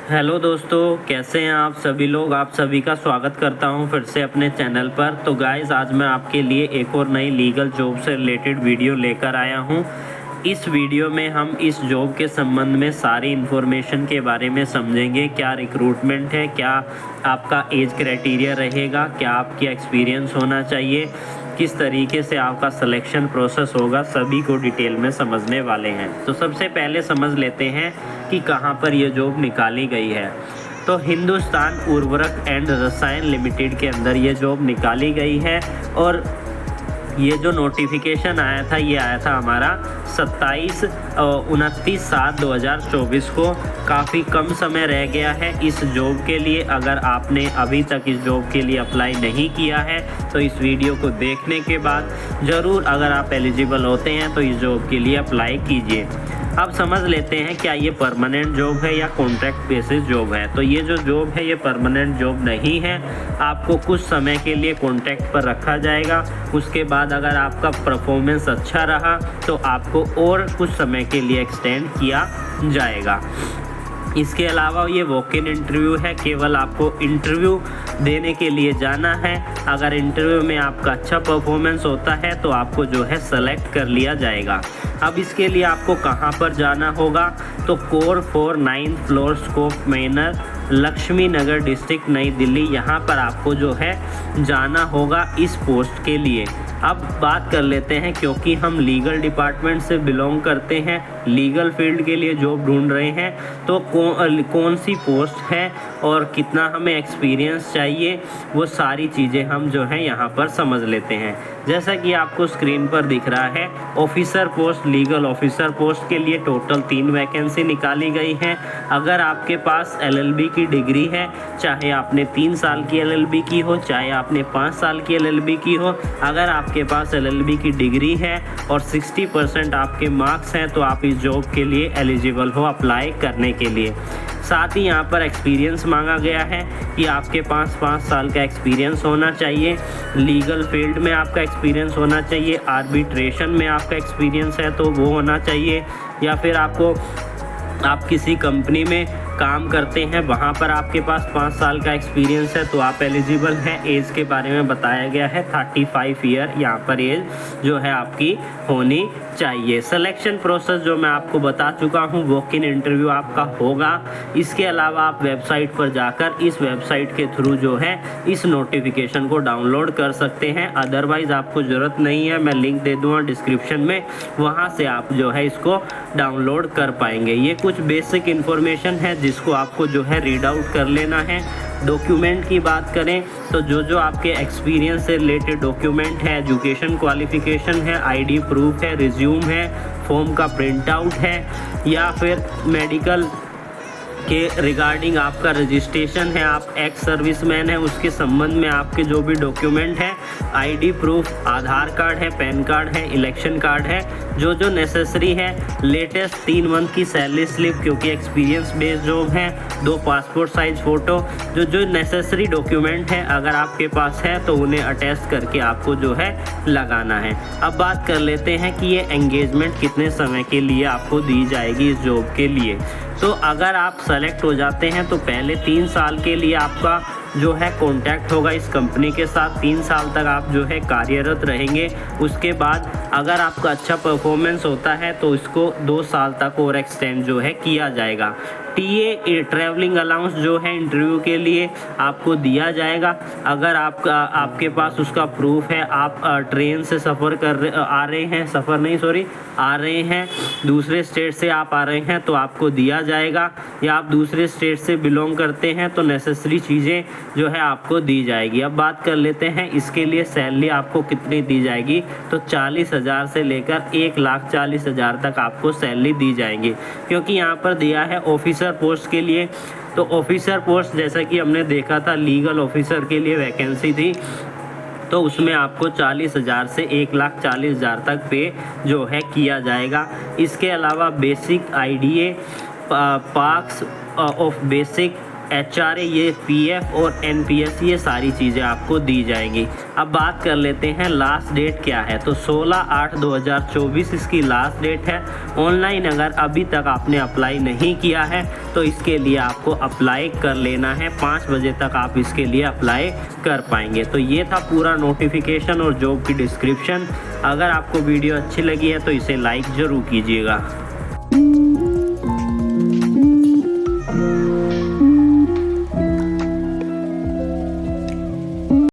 Hello दोस्तों, कैसे हैं आप सभी लोग। आप सभी का स्वागत करता हूं फिर से अपने चैनल पर। तो गाइस, आज मैं आपके लिए एक और नई लीगल जॉब से रिलेटेड वीडियो लेकर आया हूं। इस वीडियो में हम इस जॉब के संबंध में सारी इन्फॉर्मेशन के बारे में समझेंगे। क्या रिक्रूटमेंट है, क्या आपका एज क्राइटेरिया रहेगा, क्या आपकी एक्सपीरियंस होना चाहिए, किस तरीके से आपका सिलेक्शन प्रोसेस होगा, सभी को डिटेल में समझने वाले हैं। तो सबसे पहले समझ लेते हैं कि कहां पर यह जॉब निकाली गई है। तो हिंदुस्तान उर्वरक एंड रसायन लिमिटेड के अंदर ये जॉब निकाली गई है। और ये जो नोटिफिकेशन आया था, ये आया था हमारा 29/7/2024 को। काफ़ी कम समय रह गया है इस जॉब के लिए। अगर आपने अभी तक इस जॉब के लिए अप्लाई नहीं किया है तो इस वीडियो को देखने के बाद ज़रूर, अगर आप एलिजिबल होते हैं तो इस जॉब के लिए अप्लाई कीजिए। अब समझ लेते हैं क्या ये परमानेंट जॉब है या कॉन्ट्रैक्ट बेसिस जॉब है। तो ये जो जॉब है ये परमानेंट जॉब नहीं है। आपको कुछ समय के लिए कॉन्ट्रैक्ट पर रखा जाएगा। उसके बाद अगर आपका परफॉर्मेंस अच्छा रहा तो आपको और कुछ समय के लिए एक्सटेंड किया जाएगा। इसके अलावा ये वॉक इन इंटरव्यू है। केवल आपको इंटरव्यू देने के लिए जाना है। अगर इंटरव्यू में आपका अच्छा परफॉर्मेंस होता है तो आपको जो है सेलेक्ट कर लिया जाएगा। अब इसके लिए आपको कहां पर जाना होगा, तो core 4 9th floor scope Minar, Laxmi Nagar district, New Delhi, यहाँ पर आपको जो है जाना होगा इस पोस्ट के लिए। अब बात कर लेते हैं, क्योंकि हम लीगल डिपार्टमेंट से बिलोंग करते हैं, लीगल फील्ड के लिए जॉब ढूंढ रहे हैं, तो कौन सी पोस्ट है और कितना हमें एक्सपीरियंस चाहिए, वो सारी चीज़ें हम जो है यहाँ पर समझ लेते हैं। जैसा कि आपको स्क्रीन पर दिख रहा है, officer post, legal officer post के लिए टोटल 3 वैकेंसी निकाली गई हैं। अगर आपके पास LLB की डिग्री है, चाहे आपने 3 साल की LLB की हो, चाहे आपने 5 साल की LLB की हो, अगर आपके पास LLB की डिग्री है और 60% आपके मार्क्स हैं तो आप इस जॉब के लिए एलिजिबल हो अप्लाई करने के लिए। साथ ही यहाँ पर एक्सपीरियंस मांगा गया है कि आपके पास 5 साल का एक्सपीरियंस होना चाहिए, लीगल फील्ड में आपका एक्सपीरियंस होना चाहिए, आर्बिट्रेशन में आपका एक्सपीरियंस है तो वो होना चाहिए, या फिर आप किसी कंपनी में काम करते हैं, वहाँ पर आपके पास 5 साल का एक्सपीरियंस है तो आप एलिजिबल हैं। एज के बारे में बताया गया है 35 ईयर यहाँ पर एज जो है आपकी होनी चाहिए। सिलेक्शन प्रोसेस जो मैं आपको बता चुका हूँ, वॉक इन इंटरव्यू आपका होगा। इसके अलावा आप वेबसाइट पर जाकर इस वेबसाइट के थ्रू जो है इस नोटिफिकेशन को डाउनलोड कर सकते हैं। अदरवाइज़ आपको ज़रूरत नहीं है, मैं लिंक दे दूँगा डिस्क्रिप्शन में, वहाँ से आप जो है इसको डाउनलोड कर पाएंगे। ये कुछ बेसिक इन्फॉर्मेशन है जिसको आपको जो है रीड आउट कर लेना है। डॉक्यूमेंट की बात करें तो जो आपके एक्सपीरियंस से रिलेटेड डॉक्यूमेंट है, एजुकेशन क्वालिफिकेशन है, ID प्रूफ है, रिज्यूम है, फॉर्म का प्रिंट आउट है, या फिर मेडिकल के रिगार्डिंग आपका रजिस्ट्रेशन है, आप एक्स सर्विसमैन है, उसके संबंध में आपके जो भी डॉक्यूमेंट है, ID प्रूफ, आधार कार्ड है, पैन कार्ड है, इलेक्शन कार्ड है, जो नेसेसरी है, लेटेस्ट 3 मंथ की सैलरी स्लिप, क्योंकि एक्सपीरियंस बेस्ड जॉब है, 2 पासपोर्ट साइज फ़ोटो, जो नेसेसरी डॉक्यूमेंट है अगर आपके पास है तो उन्हें अटैच करके आपको जो है लगाना है। अब बात कर लेते हैं कि ये एंगेजमेंट कितने समय के लिए आपको दी जाएगी इस जॉब के लिए। तो अगर आप सेलेक्ट हो जाते हैं तो पहले 3 साल के लिए आपका जो है कॉन्टैक्ट होगा इस कंपनी के साथ। 3 साल तक आप जो है कार्यरत रहेंगे। उसके बाद अगर आपका अच्छा परफॉर्मेंस होता है तो इसको 2 साल तक और एक्सटेंड जो है किया जाएगा। TA ट्रैवलिंग अलाउंस जो है इंटरव्यू के लिए आपको दिया जाएगा। अगर आपके पास उसका प्रूफ है, आप ट्रेन से आ रहे हैं, दूसरे स्टेट से आप आ रहे हैं तो आपको दिया जाएगा, या आप दूसरे स्टेट से बिलोंग करते हैं तो नेसेसरी चीज़ें जो है आपको दी जाएगी। अब बात कर लेते हैं इसके लिए सैलरी आपको कितनी दी जाएगी, तो 40,000 से लेकर 1,40,000 तक आपको सैलरी दी जाएगी। क्योंकि यहाँ पर दिया है ऑफिसर पोस्ट के लिए, तो ऑफिसर पोस्ट जैसा कि हमने देखा था लीगल ऑफिसर के लिए वैकेंसी थी, तो उसमें आपको 40,000 से 1,40,000 तक पे जो है किया जाएगा। इसके अलावा basic IDA, parks of basic HRA, ये PF और NPS, ये सारी चीज़ें आपको दी जाएंगी। अब बात कर लेते हैं लास्ट डेट क्या है। तो 16/8/2024 इसकी लास्ट डेट है। ऑनलाइन अगर अभी तक आपने अप्लाई नहीं किया है तो इसके लिए आपको अप्लाई कर लेना है। 5 बजे तक आप इसके लिए अप्लाई कर पाएंगे। तो ये था पूरा नोटिफिकेशन और जॉब की डिस्क्रिप्शन। अगर आपको वीडियो अच्छी लगी है तो इसे लाइक ज़रूर कीजिएगा।